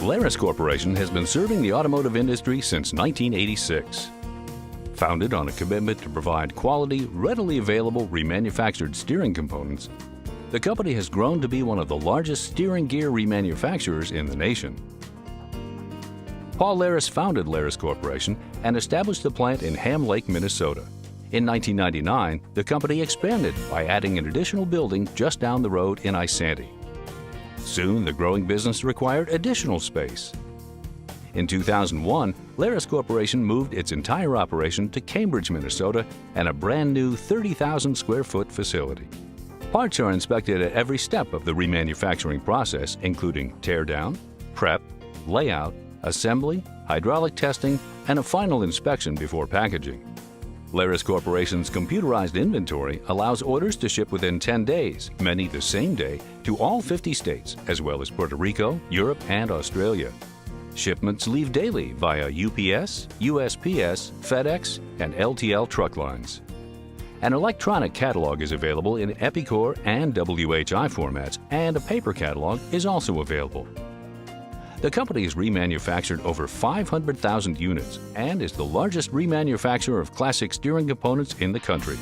Lares Corporation has been serving the automotive industry since 1986. Founded on a commitment to provide quality, readily available remanufactured steering components, the company has grown to be one of the largest steering gear remanufacturers in the nation. Paul Lares founded Lares Corporation and established the plant in Ham Lake, Minnesota. In 1999, the company expanded by adding an additional building just down the road in Isanti. Soon, the growing business required additional space. In 2001, Lares Corporation moved its entire operation to Cambridge, Minnesota, and a brand new 30,000 square foot facility. Parts are inspected at every step of the remanufacturing process, including teardown, prep, layout, assembly, hydraulic testing, and a final inspection before packaging. Lares Corporation's computerized inventory allows orders to ship within 10 days, many the same day, to all 50 states, as well as Puerto Rico, Europe, and Australia. Shipments leave daily via UPS, USPS, FedEx, and LTL truck lines. An electronic catalog is available in Epicor and WHI formats, and a paper catalog is also available. The company has remanufactured over 500,000 units and is the largest remanufacturer of classic steering components in the country.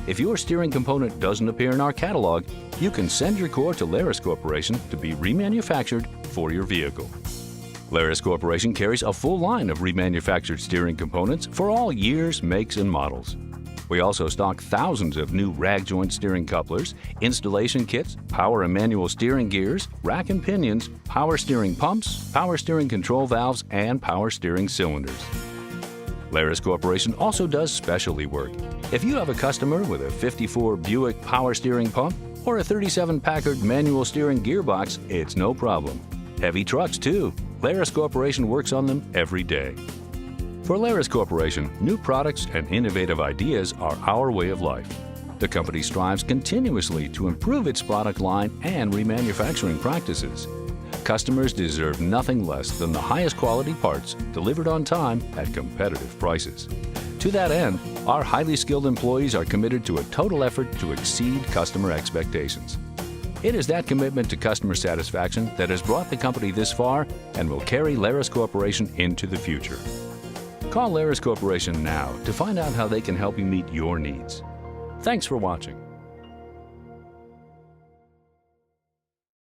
If your steering component doesn't appear in our catalog, you can send your core to Lares Corporation to be remanufactured for your vehicle. Lares Corporation carries a full line of remanufactured steering components for all years, makes, and models. We also stock thousands of new rag joint steering couplers, installation kits, power and manual steering gears, rack and pinions, power steering pumps, power steering control valves, and power steering cylinders. Lares Corporation also does specialty work. If you have a customer with a 54 Buick power steering pump or a 37 Packard manual steering gearbox, it's no problem. Heavy trucks too. Lares Corporation works on them every day. For Lares Corporation, new products and innovative ideas are our way of life. The company strives continuously to improve its product line and remanufacturing practices. Customers deserve nothing less than the highest quality parts delivered on time at competitive prices. To that end, our highly skilled employees are committed to a total effort to exceed customer expectations. It is that commitment to customer satisfaction that has brought the company this far and will carry Lares Corporation into the future. Call Lares Corporation now to find out how they can help you meet your needs. Thanks for watching.